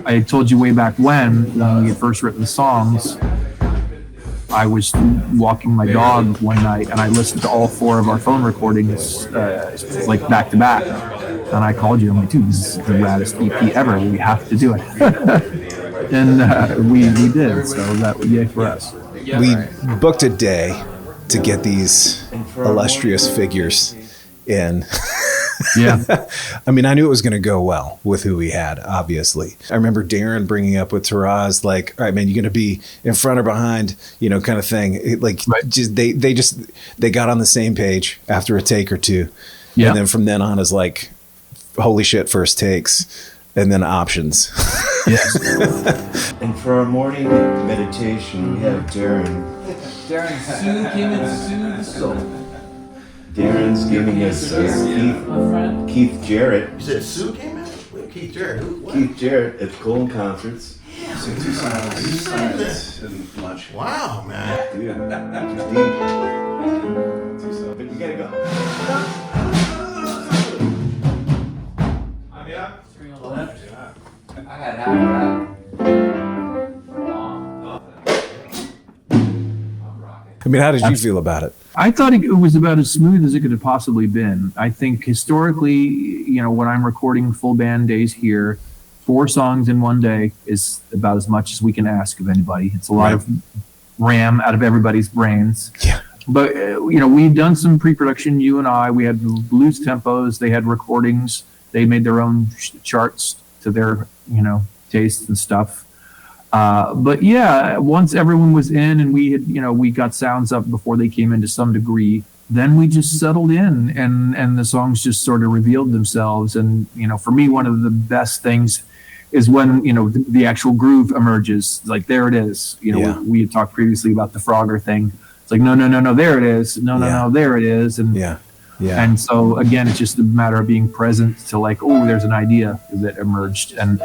I told you way back when we had first written the songs, I was walking my dog one night and I listened to all 4 of our phone recordings like back to back. And I called you. I'm like, dude, this is the raddest EP ever. We have to do it. And we did. So that was yay for us. We booked a day to get these illustrious figures in. Yeah. I mean, I knew it was going to go well with who we had, obviously. I remember Darren bringing up with Taraz, like, all right, man, you're going to be in front or behind, kind of thing. Just they got on the same page after a take or two. Yeah. And then from then on is like, holy shit, first takes and then options. Yes. And for our morning meditation, we have Darren. Darren came and soothed the soul. Darren's giving us Keith Jarrett. You said Sue came in? Wait, Keith Jarrett. Who? What? Keith Jarrett at Colon Concerts. Yeah. And lunch. Wow, man. Dude. But you gotta go. String on the left. I had half of that. I mean, how did you feel about it? I thought it was about as smooth as it could have possibly been. I think historically, when I'm recording full band days here, 4 songs in one day is about as much as we can ask of anybody. It's a lot of RAM out of everybody's brains. Yeah. But, we've done some pre-production, you and I. We had blues tempos. They had recordings. They made their own charts to their, tastes and stuff. But yeah, once everyone was in and we had, we got sounds up before they came in to some degree, then we just settled in and the songs just sort of revealed themselves. And, for me, one of the best things is when, the actual groove emerges. Like, there it is. We had talked previously about the Frogger thing. It's like, no, there it is. No, there it is. And and so again, it's just a matter of being present to like, oh, there's an idea that emerged, and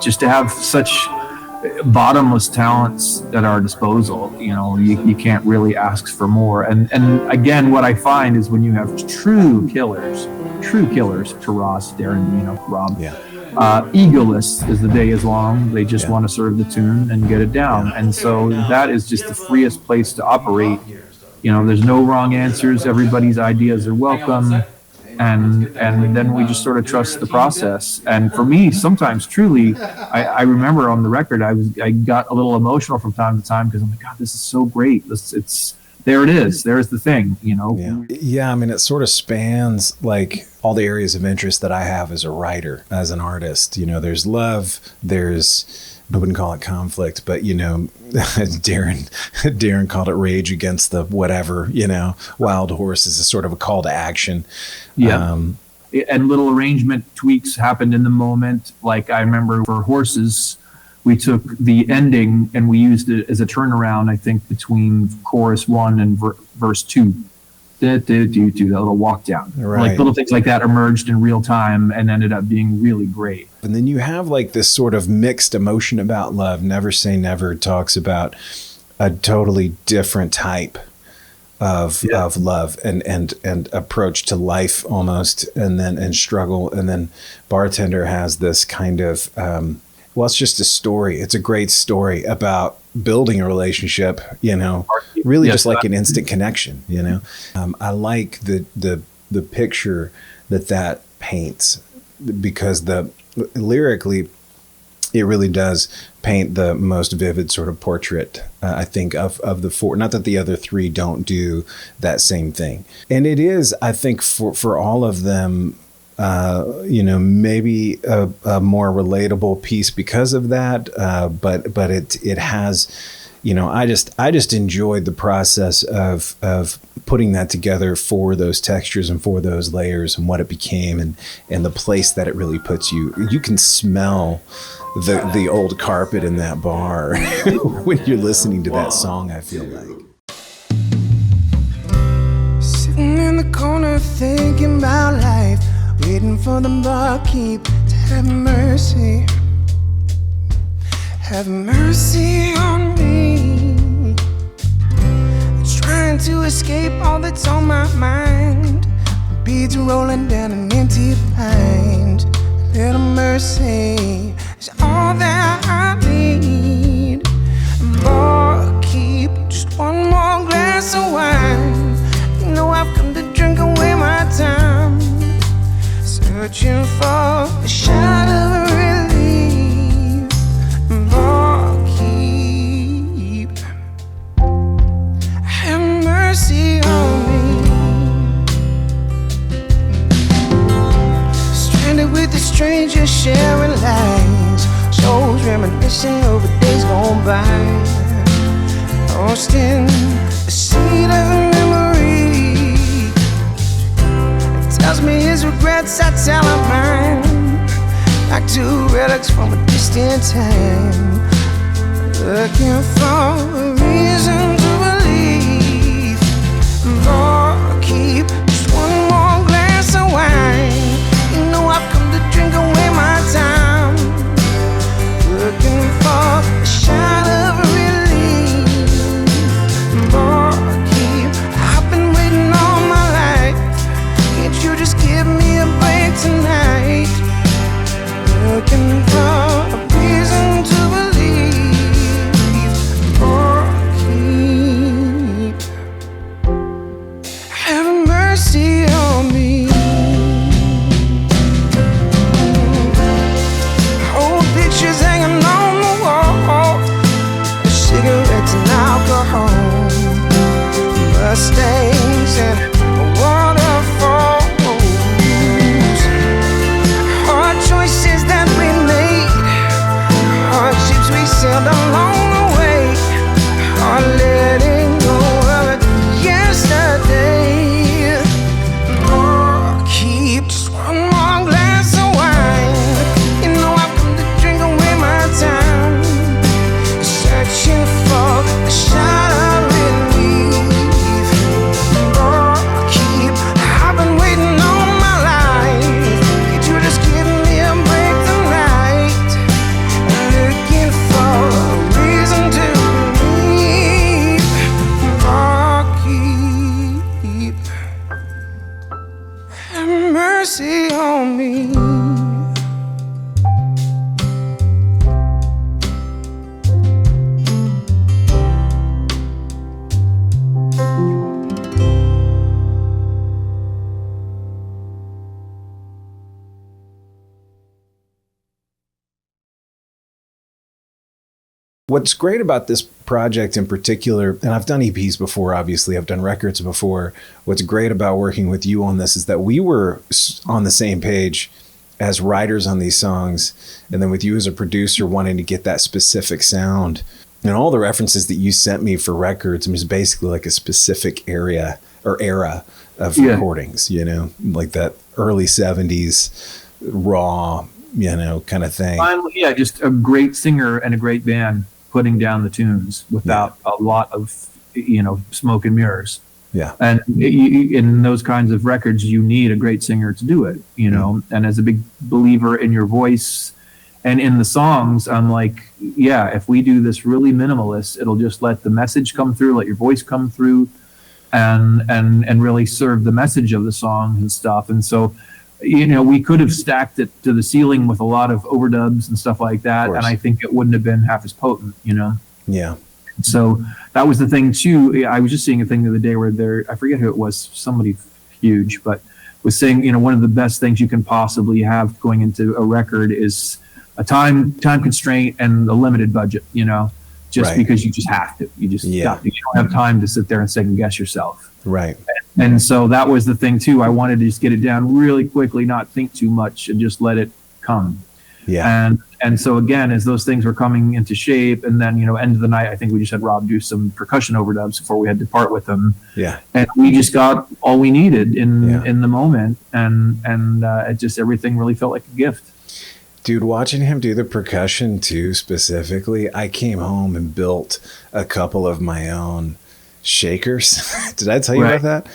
just to have such bottomless talents at our disposal, you can't really ask for more. And again, what I find is when you have true killers, Taraz, Darren, Rob, egoless as the day is long. They just want to serve the tune and get it down. And so that is just the freest place to operate. There's no wrong answers. Everybody's ideas are welcome. And then we just sort of trust the process. And for me, sometimes truly, I remember on the record, I got a little emotional from time to time because I'm like, God, this is so great. There it is. There's the thing, Yeah, I mean, it sort of spans like all the areas of interest that I have as a writer, as an artist. There's love, I wouldn't call it conflict, but Darren called it rage against the whatever, wild horse is a sort of a call to action. Yeah. And little arrangement tweaks happened in the moment. Like I remember for Horses, we took the ending and we used it as a turnaround, I think, between chorus 1 and verse 2. That little walk down. Right. Like little things like that emerged in real time and ended up being really great. And then you have like this sort of mixed emotion about love. Never Say Never talks about a totally different type of love and approach to life almost, and struggle. And then Bartender has this kind of it's just a story. It's a great story about building a relationship, really just like an instant connection, I like the picture that paints, because lyrically, it really does paint the most vivid sort of portrait, I think, of the 4. Not that the other 3 don't do that same thing. And it is, I think, for all of them, maybe a more relatable piece because of that. But it has, I just enjoyed the process of putting that together for those textures and for those layers and what it became and the place that it really puts you. You can smell the old carpet in that bar when you're listening to that song, I feel like. Sitting in the corner thinking about life, waiting for the barkeep to have mercy. Have mercy on me. Trying to escape all that's on my mind. Beads rolling down an empty mind. Little mercy is all that reminiscing over days gone by, lost in a seed of memory. It tells me his regrets, I tell him mine, like two relics from a distant time, looking for a reason to believe. Barkeep, just one more glass of wine. You know I've come to drink away my time, looking for a shot of relief. Barkeep, I've been waiting all my life. Can't you just give me a break tonight? Looking for a reason to believe. Barkeep, have mercy on me. Old pictures hanging on the wall, cigarettes and alcohol, Mustangs and waterfalls, hard choices that we made, hardships we sailed along the way, hard letting go of it yesterday. Barkeep, just one more glass of wine. You know I've come to drink away my time, searching for a shot of relief. Barkeep, I've been waiting all my life. Could you just give me a break tonight? Looking for a reason to believe. Barkeep, have mercy on me. What's great about this project in particular, and I've done EPs before, obviously, I've done records before. What's great about working with you on this is that we were on the same page as writers on these songs, and then with you as a producer wanting to get that specific sound. And all the references that you sent me for records was basically like a specific area or era of recordings, you know, like that early 70s raw, you know, kind of thing. Finally, yeah, just a great singer and a great band putting down the tunes without a lot of, you know, smoke and mirrors. Yeah. And in those kinds of records, you need a great singer to do it, you know. And as a big believer in your voice and in the songs, I'm like, yeah, if we do this really minimalist, it'll just let the message come through, let your voice come through, and really serve the message of the song and stuff. And so, you know, we could have stacked it to the ceiling with a lot of overdubs and stuff like that, and I think it wouldn't have been half as potent, you know. Yeah. So that was the thing too. I was just seeing a thing the other day where I forget who it was, somebody huge, but was saying, you know, one of the best things you can possibly have going into a record is a time constraint and a limited budget, you know, just because you just have to. You just got to. You don't have time to sit there and second guess yourself. Right. And so that was the thing too. I wanted to just get it down really quickly, not think too much, and just let it come. Yeah. And so again, as those things were coming into shape, and then, you know, end of the night, I think we just had Rob do some percussion overdubs before we had to part with them. Yeah. And we just got all we needed in the moment, and it just, everything really felt like a gift. Dude, watching him do the percussion too, specifically, I came home and built a couple of my own shakers. Did I tell you about that?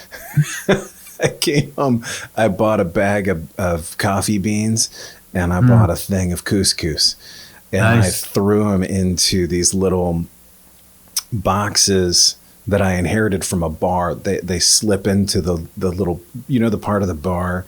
I came home, I bought a bag of coffee beans, and I bought a thing of couscous, and I threw them into these little boxes that I inherited from a bar. They slip into the little, you know, the part of the bar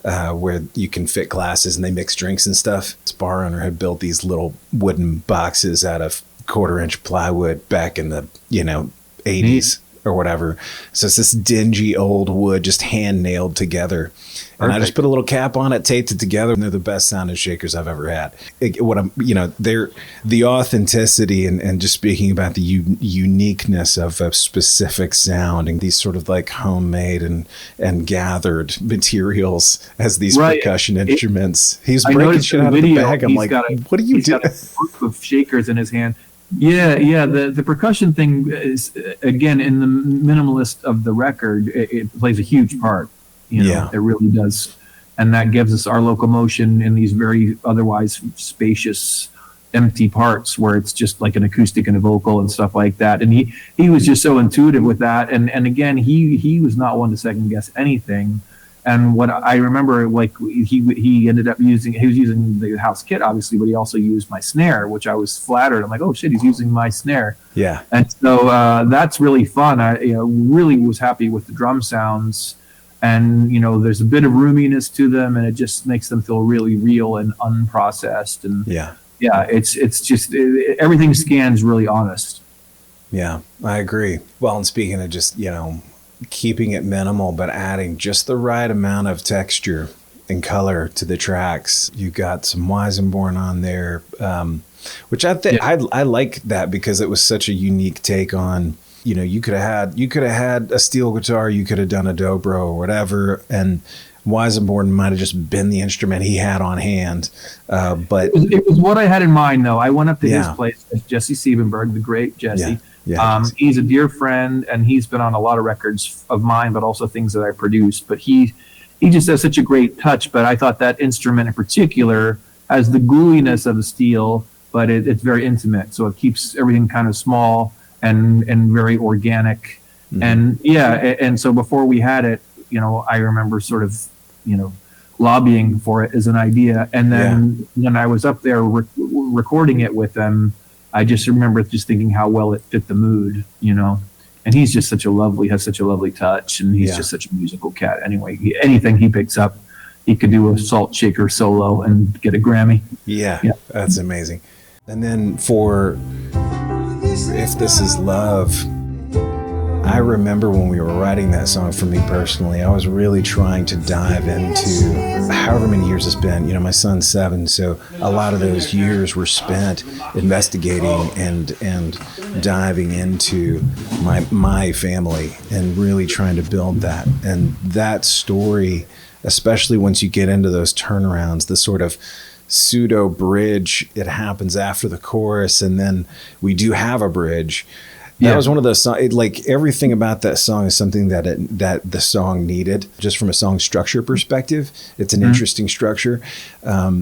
where you can fit glasses and they mix drinks and stuff. This bar owner had built these little wooden boxes out of 1/4-inch plywood back in the, you know, 80s, or whatever. So it's this dingy old wood just hand nailed together. And I just put a little cap on it, taped it together, and they're the best sounding shakers I've ever had. They're the authenticity and just speaking about the uniqueness of a specific sound and these sort of like homemade and gathered materials as these percussion instruments. He's breaking shit out of the bag. I'm like, what are you doing? He's got a group of shakers in his hand. Yeah. The percussion thing is, again, in the Minimalist of the record, it plays a huge part. It really does. And that gives us our locomotion in these very otherwise spacious, empty parts where it's just like an acoustic and a vocal and stuff like that. And he was just so intuitive with that. And again, he was not one to second guess anything. And what I remember, like he ended up using the house kit, obviously, but he also used my snare, which I was flattered. I'm like, oh shit, he's using my snare. Yeah. And so that's really fun. I really was happy with the drum sounds. And, there's a bit of roominess to them, and it just makes them feel really real and unprocessed. And it's just everything scans really honest. Yeah, I agree. Well, and speaking of just, keeping it minimal, but adding just the right amount of texture and color to the tracks. You got some Weisenborn on there, which I think I like that because it was such a unique take on. You could have had a steel guitar, you could have done a dobro or whatever, and Weisenborn might have just been the instrument he had on hand. But it was what I had in mind, though. I went up to his place, Jesse Siebenberg, the great Jesse. Yeah. He's a dear friend, and he's been on a lot of records of mine, but also things that I produced. But he just has such a great touch. But I thought that instrument in particular has the gluiness of the steel, but it's very intimate, so it keeps everything kind of small and very organic. And and so before we had it, I remember sort of lobbying for it as an idea, and then when I was up there recording it with them, I just remember just thinking how well it fit the mood, and he's just has such a lovely touch, and he's just such a musical cat anyway. Anything he picks up, he could do a salt shaker solo and get a Grammy. Yeah. That's amazing. And then for If This Is Love, I remember when we were writing that song, for me personally, I was really trying to dive into however many years it's been. My son's 7, so a lot of those years were spent investigating and diving into my family and really trying to build that. And that story, especially once you get into those turnarounds, the sort of pseudo bridge, it happens after the chorus, and then we do have a bridge. That was one of those songs. Like everything about that song is something that the song needed, just from a song structure perspective. It's an interesting structure, but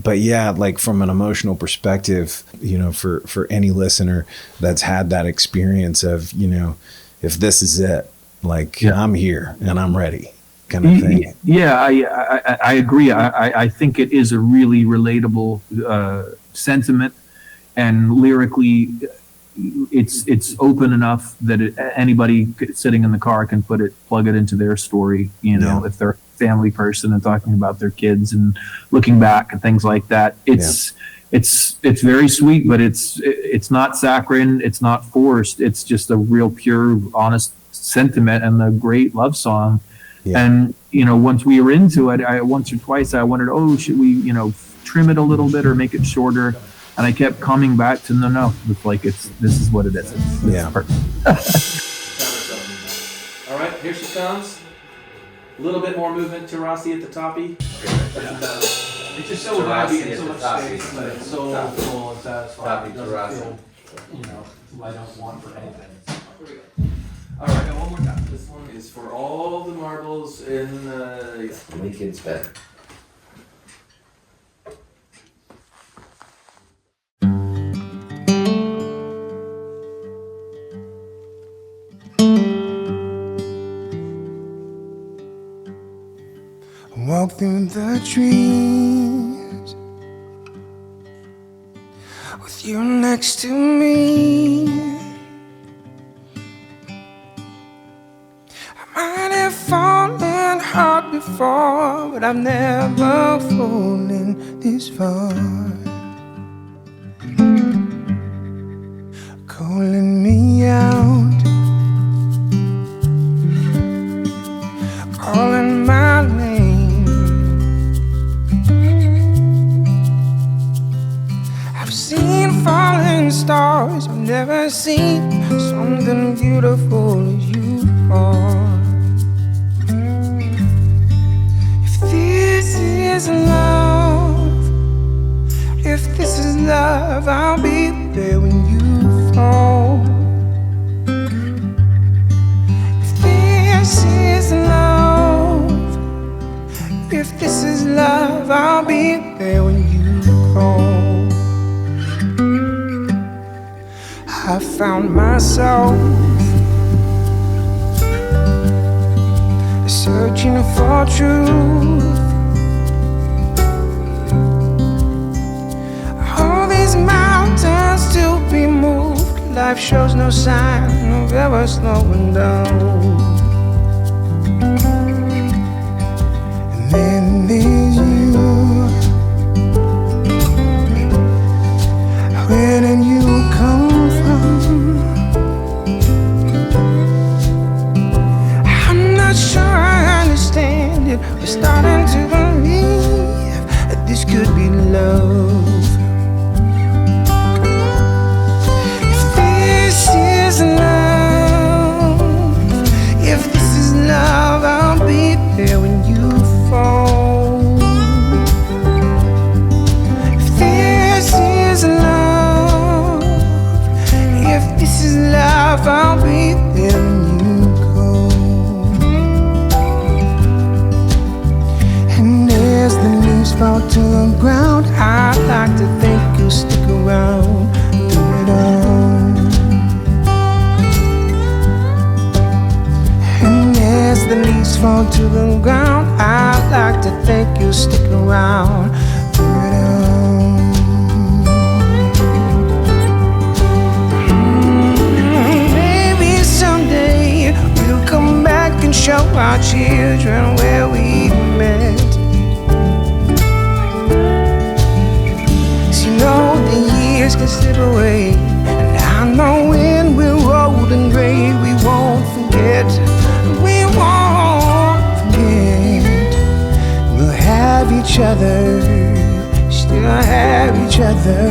like from an emotional perspective, for any listener that's had that experience of if this is it, I'm here and I'm ready. Kind of thing. Yeah, I agree. I think it is a really relatable sentiment, and lyrically, it's open enough that anybody sitting in the car can plug it into their story. If they're a family person and talking about their kids and looking back and things like that. It's very sweet, but it's not saccharine. It's not forced. It's just a real pure, honest sentiment and a great love song. Yeah. And, once we were into it, once or twice I wondered, should we, trim it a little bit or make it shorter? And I kept coming back to no. It's like this is what it is. It's perfect. All right, here she comes. A little bit more movement to Rossi at the toppy. It's just so happy and so much space, but it's so full and satisfying. It doesn't feel, I don't want for anything. All right, one more time. This one is for all the marbles in Make it better. Walk through the trees with you next to me. I might have fallen hard before, but I've never fallen this far. Calling me out seen falling stars. I've never seen something beautiful as you are. If this is love, if this is love, I'll be there when you fall. If this is love, if this is love, I'll be there when you call. I found myself searching for truth. All these mountains to be moved. Life shows no sign of ever slowing down. And then there's you. Where did you come from? I'm not sure I understand it. We're starting to believe that this could be love. If this is love, if this is love, I'll be there when you fall. If this is love, if this is love, I'll be there when you go. And as the leaves fall to the ground, I'd like to think you'll stick around through it all. And as the leaves fall to the ground, I'd like to think you'll stick around through it all. Maybe someday we'll come back and show our children where we met. 'Cause you know the years can slip away, and I know when we're old and gray, we won't forget. We won't forget. We'll have each other, still have each other.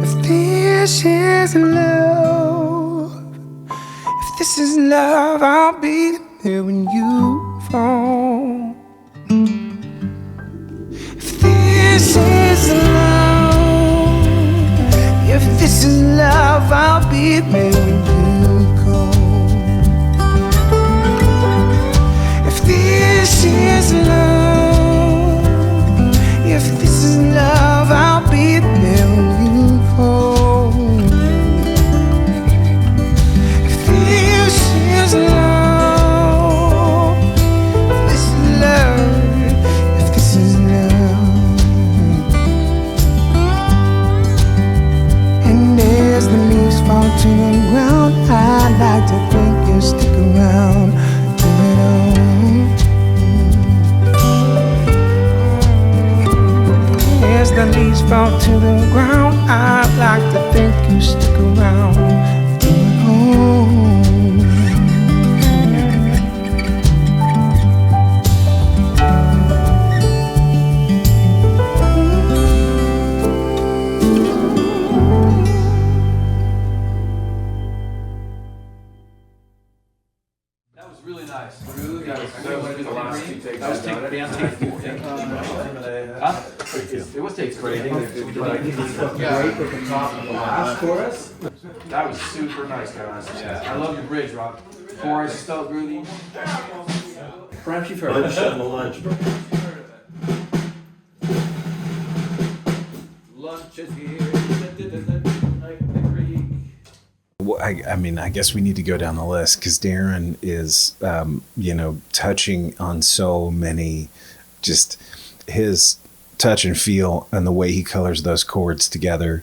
If this is love, if this is love, I'll be there when you fall. If this is love, if this is love, I'll be there when you go. If this is love, if this is love, I'll be there when you fall. If this is love, if this is love, if this is love. And as the leaves fall to the ground, I'd like to think you'll stick around through it all. As the leaves fall to the ground, I'd like to think you stick around through it all. That was really nice. That was the last two takes. That was take fantastic. Huh? It was take great. Right at the top of the last chorus. That was super nice, guys. I love your bridge, Rob. Chorus still groovy. Perhaps you've heard lunch. Lunch is here. Like the Greek. Well, I mean, I guess we need to go down the list because Darren is, touching on so many, just his touch and feel and the way he colors those chords together.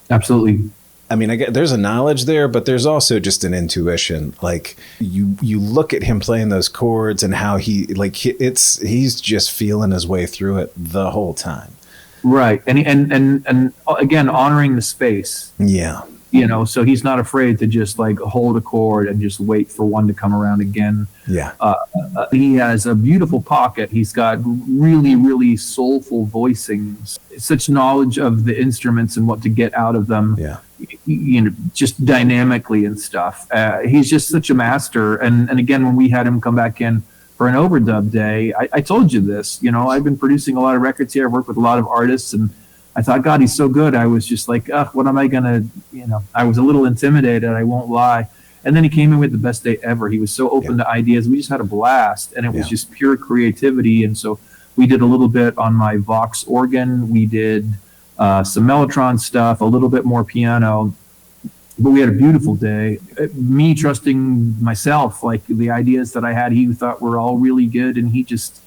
Absolutely. I mean, I get there's a knowledge there, but there's also just an intuition. Like you look at him playing those chords and how he's just feeling his way through it the whole time. Right. And again, honoring the space. Yeah. So he's not afraid to just like hold a chord and just wait for one to come around again. Yeah. He has a beautiful pocket. He's got really, really soulful voicings, such knowledge of the instruments and what to get out of them. Yeah. Just dynamically and stuff. He's just such a master. And again, when we had him come back in for an overdub day, I told you this, I've been producing a lot of records here. I've worked with a lot of artists, and I thought, God, he's so good. I was just like, what am I going to, I was a little intimidated. I won't lie. And then he came in with the best day ever. He was so open to ideas. We just had a blast, and it was just pure creativity. And so we did a little bit on my Vox organ. We did some Mellotron stuff, a little bit more piano. But we had a beautiful day. Me trusting myself, like the ideas that I had, he thought were all really good. And he just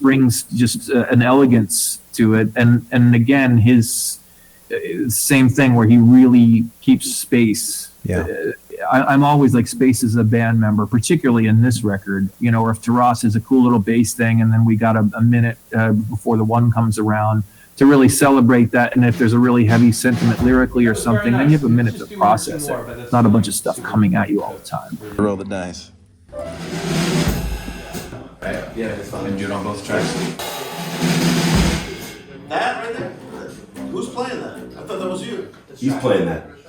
brings just an elegance to it. And again, his same thing where he really keeps space. Yeah. I'm always like space as a band member, particularly in this record, or if Taras is a cool little bass thing, and then we got a minute before the one comes around to really celebrate that. And if there's a really heavy sentiment lyrically or something, then you have a minute to process it. It's not a bunch of stuff coming at you all the time. Roll the dice. Yeah, it's fine. And do it on both tracks. That right there? Who's playing that? I thought that was you. He's playing that. That's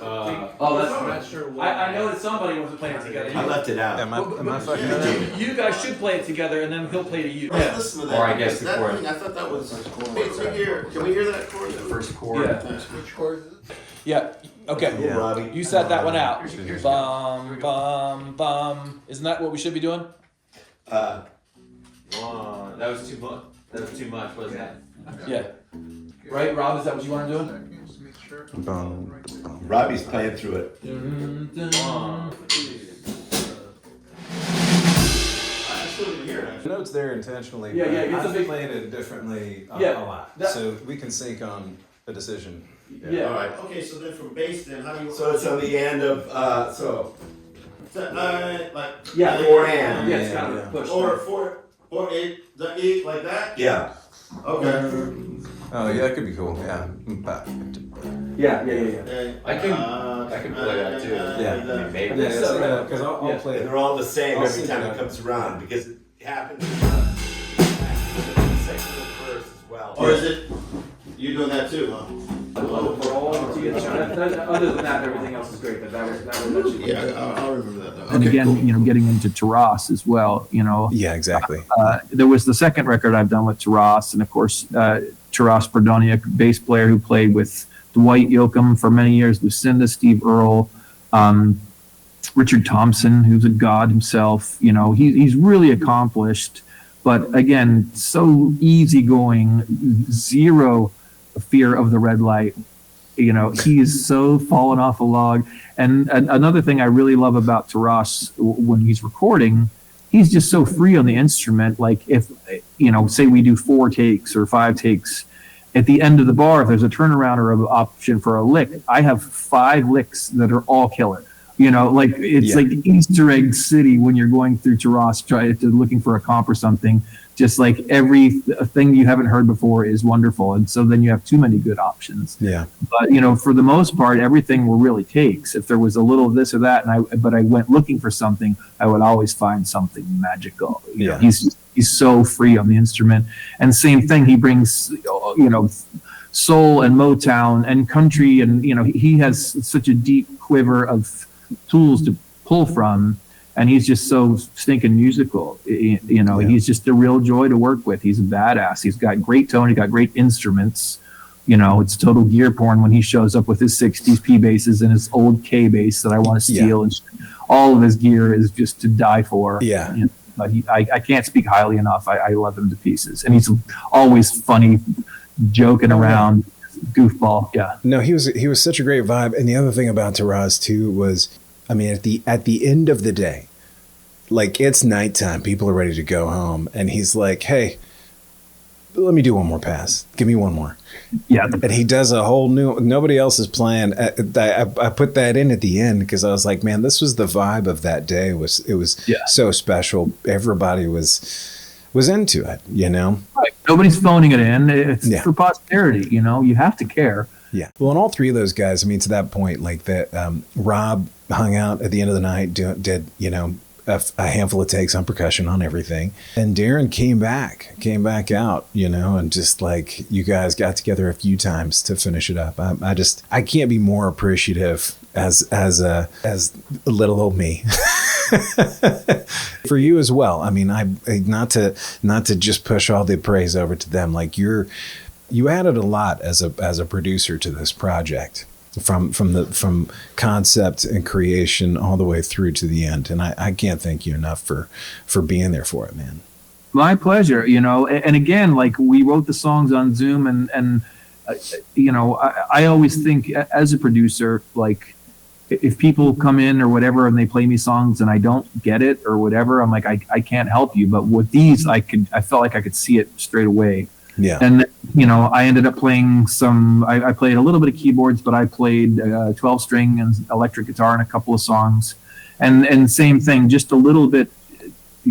I'm not sure. I know that somebody wasn't playing it together. I left it out. Am I fucking it up? You guys should play it together, and then he'll play to you. Let's listen to that. Or I guess the that chord. thing, I thought that was. Hey, it's right here. Can we hear that chord? The first chord. Yeah. Which chord is it? Yeah. Okay. Yeah. Robbie. You set that one out. Bum bum bum. Isn't that what we should be doing? That was too much. That was too much, wasn't it? Yeah. Right, Rob? Is that what you want to do? Robbie's playing through it. I still didn't hear it. The note's there intentionally. Yeah, but yeah, it's a I've big- played it differently a Yeah, lot. that- So we can sync on a decision. Yeah. All right. Okay, so then from bass, then how do you? So it's on the end of like. Yeah. four and. Yeah, it's kind of pushed. Or eight, the eight like that. Yeah. Okay. Oh yeah, that could be cool. Yeah. Yeah. I can play that too. Yeah. Maybe. Yeah, So, because I'll yeah. play And it. they're all the same I'll every sync time it it up. comes around because it happens in the second and first as well. Or is it? You doing that too, huh? Overall, other than that, everything else is great. That should be. Yeah, I'll remember that. Though. And again, getting into Taras as well, Yeah, exactly. there was the second record I've done with Taras, and of course, Taras Prodaniuk, bass player who played with Dwight Yoakam for many years, Lucinda, Steve Earle, Richard Thompson, who's a god himself. He's really accomplished, but again, so easygoing, zero fear of the red light. He is so fallen off a log. And another thing I really love about Taras when he's recording, he's just so free on the instrument. Like if, say we do 4 takes or 5 takes, at the end of the bar, if there's a turnaround or an option for a lick, I have 5 licks that are all killer. It's like Easter egg city when you're going through Taras, looking for a comp or something. Just like every thing you haven't heard before is wonderful. And so then you have too many good options. Yeah. But, for the most part, everything were really takes. If there was a little of this or that, but I went looking for something, I would always find something magical. He's so free on the instrument. And same thing, he brings, soul and Motown and country. And, he has such a deep quiver of tools to pull from. And he's just so stinking musical. He's just a real joy to work with. He's a badass. He's got great tone. He's got great instruments. It's total gear porn when he shows up with his 60s P basses and his old K bass that I want to steal. And all of his gear is just to die for. Yeah. But I can't speak highly enough. I love him to pieces. And he's always funny, joking around, goofball. Yeah. No, he was such a great vibe. And the other thing about Taraz too was, at the end of the day, like it's nighttime, people are ready to go home, and he's like, "Hey, let me do one more pass. Give me one more." Yeah, and he does a whole new. Nobody else is playing. I put that in at the end because I was like, "Man, this was the vibe of that day. It was so special. Everybody was into it. Right. Nobody's phoning it in. It's for posterity. You have to care. Yeah. Well, and all three of those guys, I mean, to that point, like that, Rob hung out at the end of the night, did a handful of takes on percussion on everything. And Darren came back out, and just like you guys got together a few times to finish it up. I can't be more appreciative as little old me. For you as well. I mean, not to just push all the praise over to them. Like you added a lot as a producer to this project. From concept and creation all the way through to the end. And I can't thank you enough for being there for it, man. My pleasure, and again, like we wrote the songs on Zoom and I always think as a producer, like if people come in or whatever and they play me songs and I don't get it or whatever, I'm like, I can't help you. But with these, I felt like I could see it straight away. Yeah. And, I ended up playing I played a little bit of keyboards, but I played 12 string and electric guitar in a couple of songs. And same thing, just a little bit,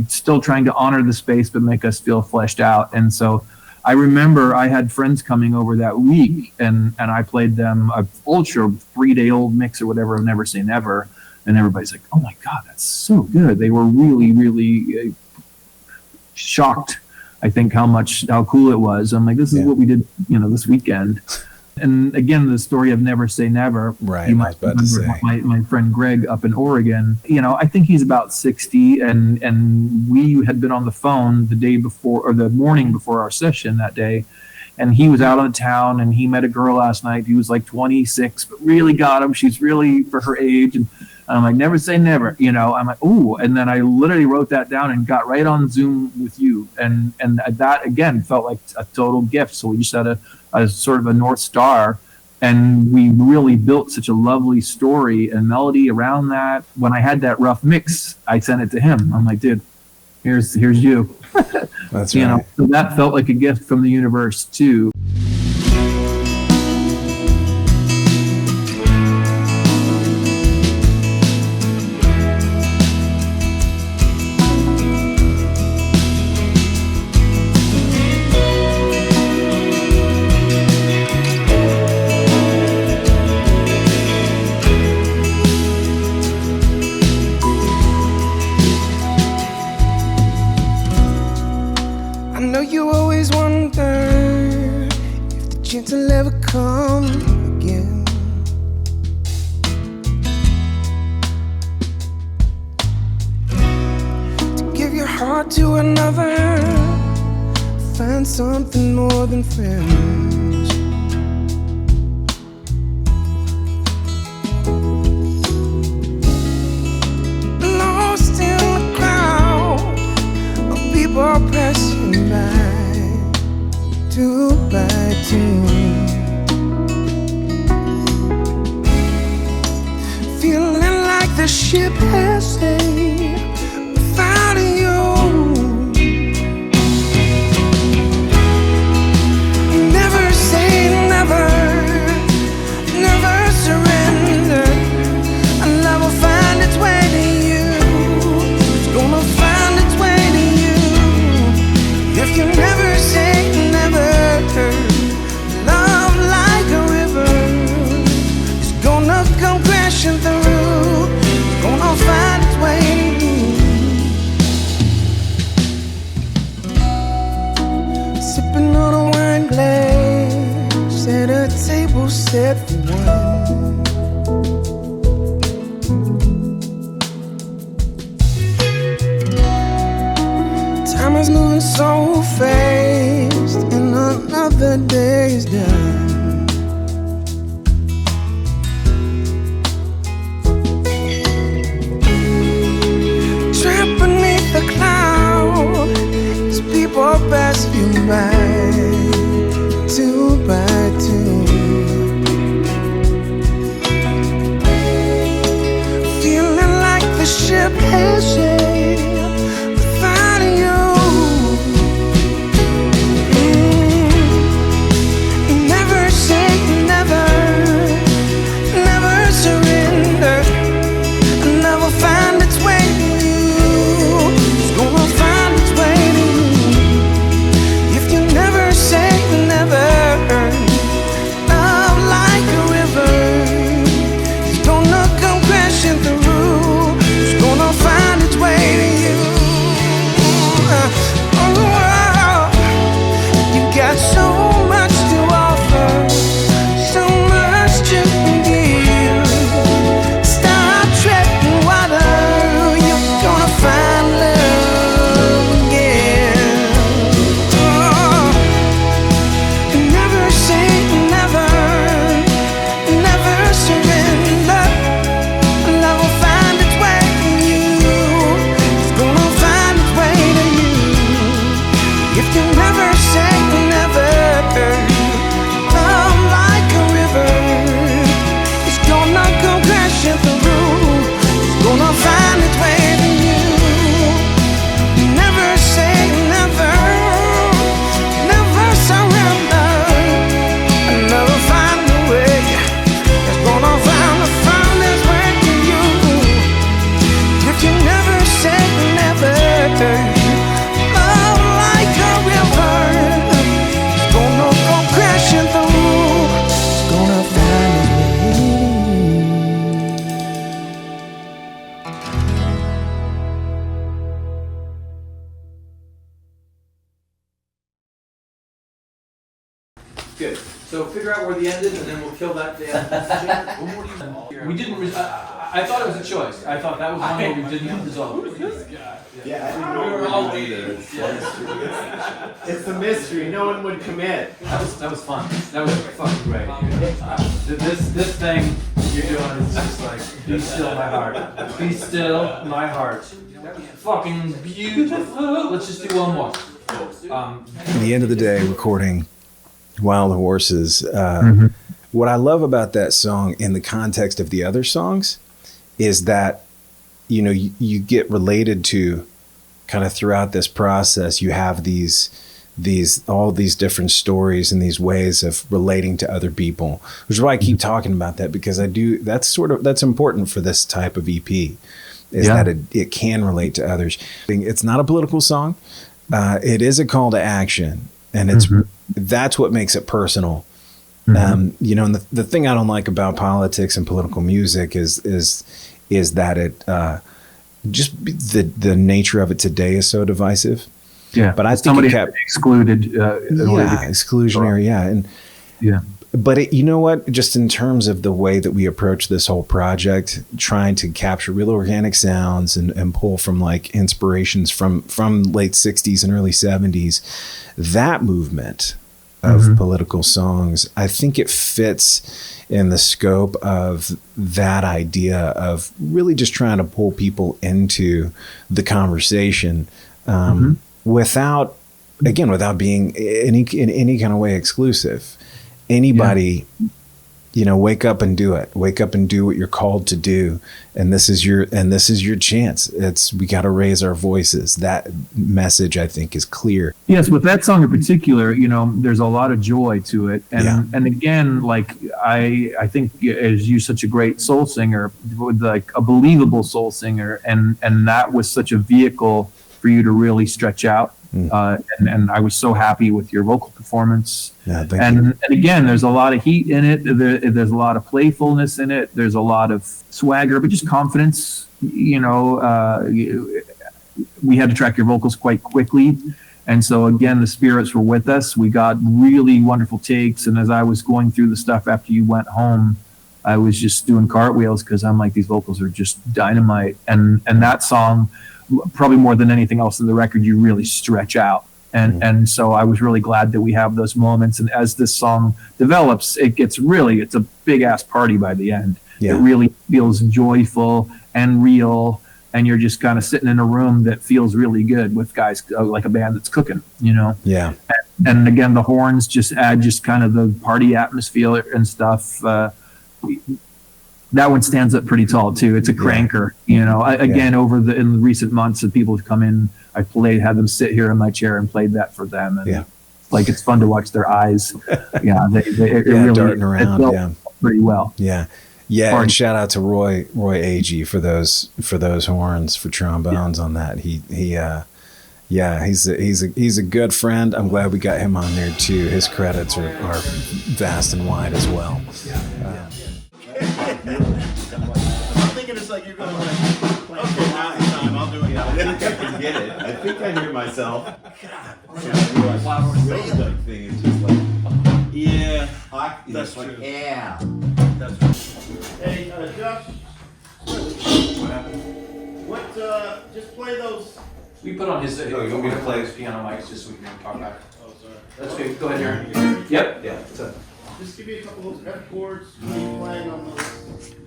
still trying to honor the space, but make us feel fleshed out. And so I remember I had friends coming over that week and I played them a ultra 3-day-old mix or whatever of Never Say Never. And everybody's like, oh my God, that's so good. They were really, really shocked, I think, how cool it was. I'm like, this is what we did, this weekend. And again, the story of Never Say Never. Right. You might remember my friend Greg up in Oregon. I think he's about 60, and we had been on the phone the day before or the morning before our session that day. And he was out on town and he met a girl last night. He was like 26, but really got him. She's really for her age. And I'm like, never say never, I'm like, ooh. And then I literally wrote that down and got right on Zoom with you. And that, again, felt like a total gift. So we just had a sort of a North Star. And we really built such a lovely story and melody around that. When I had that rough mix, I sent it to him. I'm like, dude, here's you. That's right. So that felt like a gift from the universe, too. Gentle ever come again. To give your heart to another, find something more than friends. Lost in the crowd of people passing by, 2 by 2. Feeling like the ship has sailed without you. Never say never, never surrender. And love will find its way to you. It's gonna find its way to you. If you never say never, love like a river is gonna come crashing through. It's gonna find its way to you. Sipping on a wine glass at a table set for one. Time is moving so fast and another day is done. Trapped beneath the cloud as people pass you by, 2 by 2. Feeling like the ship has sailed without you. Never say never, never surrender. And love will find its way to you. It's gonna find its way to you. If you good. So figure out where the end is, and then we'll kill that. We didn't. I thought it was a choice. I thought that was one where we didn't resolve. Yeah, We were all waiting. it's a mystery. No one would commit. That was fun. That was fucking great. This thing you're doing is just like, be still my heart. Be still my heart. Fucking beautiful. Let's just do one more. At the end of the day, recording Wild Horses, what I love about that song in the context of the other songs is that, you know, you get related to kind of throughout this process. You have all these different stories and these ways of relating to other people, which is why I keep talking about that, because that's important for this type of EP, is that it can relate to others. It's not a political song. It is a call to action, and that's what makes it personal. You know, and the thing I don't like about politics and political music is that it just the nature of it today is so divisive. Yeah, but I think somebody it kept excluded. Exclusionary. But you know what? Just in terms of the way that we approach this whole project, trying to capture real organic sounds and pull from like inspirations from late 60s and early 70s, that movement of political songs, I think it fits in the scope of that idea of really just trying to pull people into the conversation, without being in any kind of way exclusive. Anybody, you know, wake up and do it. Wake up and do what you're called to do. And this is your chance. We got to raise our voices. That message, I think, is clear. Yes, with that song in particular, you know, there's a lot of joy to it. And again, like I think as you such a great soul singer, like a believable soul singer, and that was such a vehicle for you to really stretch out. And I was so happy with your vocal performance. And again, there's a lot of heat in it. There's a lot of playfulness in it. There's a lot of swagger, but just confidence. You know, we had to track your vocals quite quickly. And so again, the spirits were with us. We got really wonderful takes. And as I was going through the stuff after you went home, I was just doing cartwheels because I'm like, these vocals are just dynamite. And that song, probably more than anything else in the record, you really stretch out. And so I was really glad that we have those moments. And as this song develops, it's a big ass party by the end. It really feels joyful and real. And you're just kind of sitting in a room that feels really good with guys, like a band that's cooking, you know? Yeah. And again, the horns just add just kind of the party atmosphere and stuff. That one stands up pretty tall too. It's a cranker, you know. In the recent months, that people have come in, I had them sit here in my chair and played that for them, and like it's fun to watch their eyes. They really darting around, pretty well. And shout out to Roy Agee for those horns, for trombones on that. He's a good friend. I'm glad we got him on there too. His credits are vast and wide as well. I'm thinking it's like you're going to play time. I'll do it. I think I can get it. I think I hear myself. God. Thing is just like, that's true. Yeah. That's true. Hey, Josh. What happened? What? Just play those. We put on his. You want me to play his piano mics just so we can talk about it? Oh, sorry. That's good. Go ahead, Aaron. Yep. Yeah. Just give me a couple of those F chords. What are you playing on those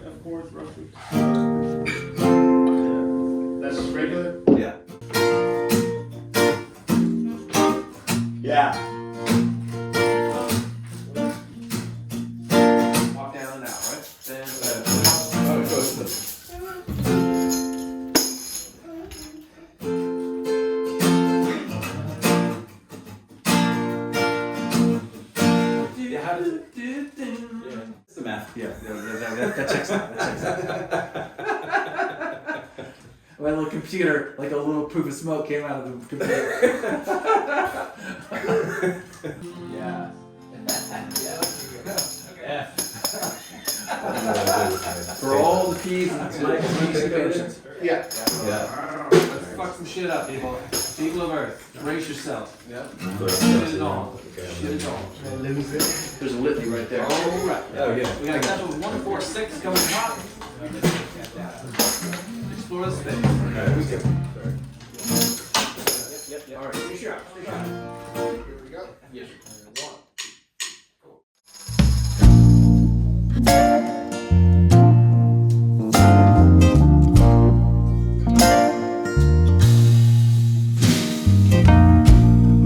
F chords roughly? That's regular? Yeah. Yeah. Walk down now, right? Then, It's the math. That checks out. My little computer, like a little proof of smoke, came out of the computer. Yeah. For all the P's and Mike's patience. Yeah. Let's fuck some shit up, people. People of Earth, brace yourself. Yeah. Shit it all. Shit it all. There's a litany right there. All right. Oh, yeah. We got a couple 146 coming hot. Explore the space. All right, take a shot. Take a shot. Here we go. Yes.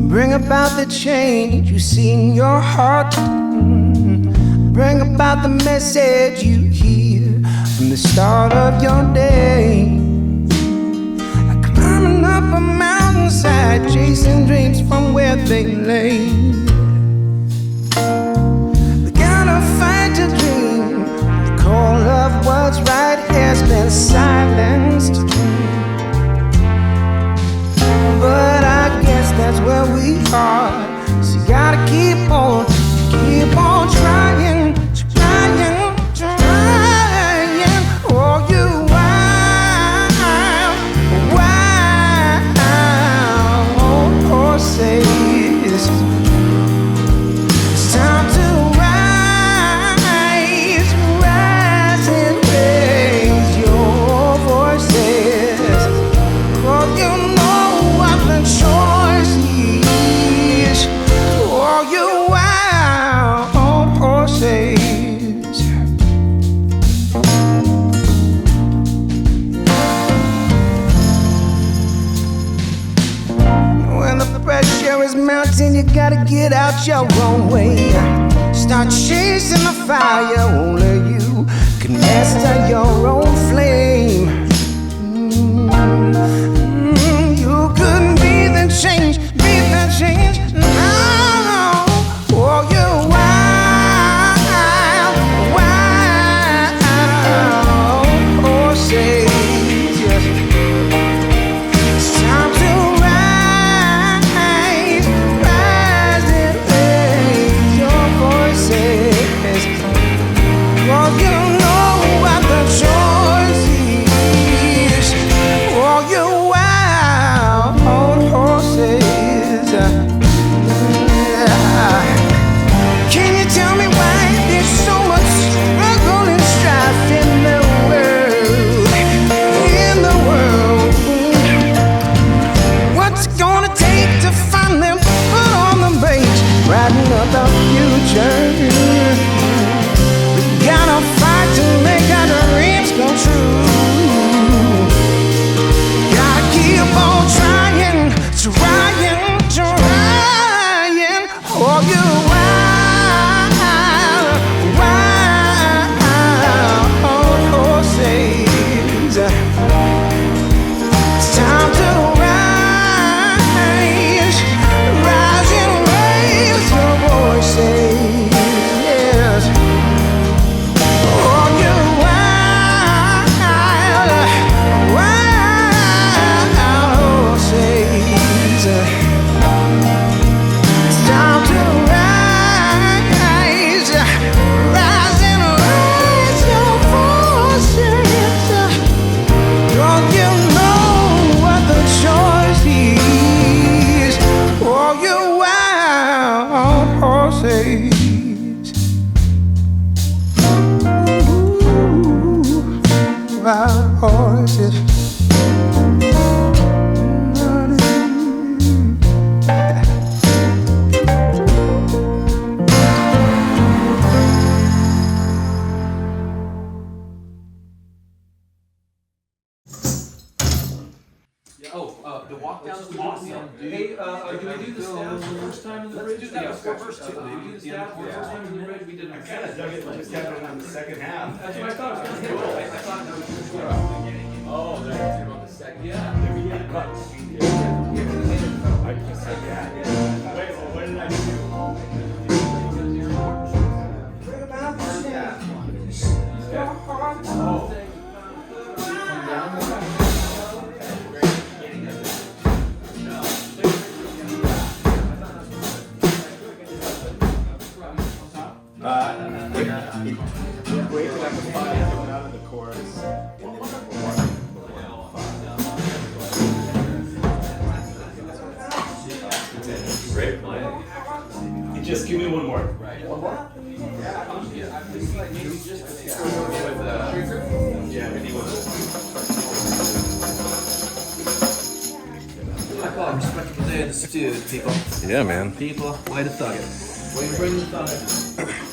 Bring about the change you see in your heart. Bring about the message you hear from the start of your day. Climbing up a mountainside, chasing dreams from where they lay. We gotta fight to dream. The call of what's right has been silenced. But I guess that's where we are. So you gotta keep on trying, trying, trying. Oh, you wild horses. It's time to rise, rise and raise your voices. Oh, you know what the choice is. Oh, you wild horses. When the pressure is mounting, you gotta get out your own way. Start chasing the fire, only you can master your own flame. You couldn't be the change now. Oh, you wild horses. It's time to rise, rise and raise your voices. Oh, you know what the choice is. Oh, you wild horses. Can you tell me why there's so much struggle and strife in the world? In the world, what's it gonna take to find them, put on the brakes, brighten up the future? We gotta fight to make our dreams come true. Gotta keep on trying, trying, trying. Oh, you wild horses. It's time to rise, rise and raise your voices. Yes. Oh, you wild horses. It's time to rise, rise and raise your voices. Don't you know what the choice is? Oh, you wild horses. Ooh, wild horses. The walk down is awesome, dude. Hey, do we do the stab for the first time in the bridge? Let's do that before verse 2. Do we do the stab for the first time in the bridge? We did it. I kind of dug it like stepping on the second half. That's what I thought. I thought that was cool. Oh, that's about the second. Yeah. I just said that. Wait, well, what did I do? Bring about the change. Your heart. Wait till that was 5 coming out of the chorus. And then Great playing. Just give me one more. One more? I call it respectable day of the stew, people. Yeah, man. People, way to thug it. Way to bring the thug.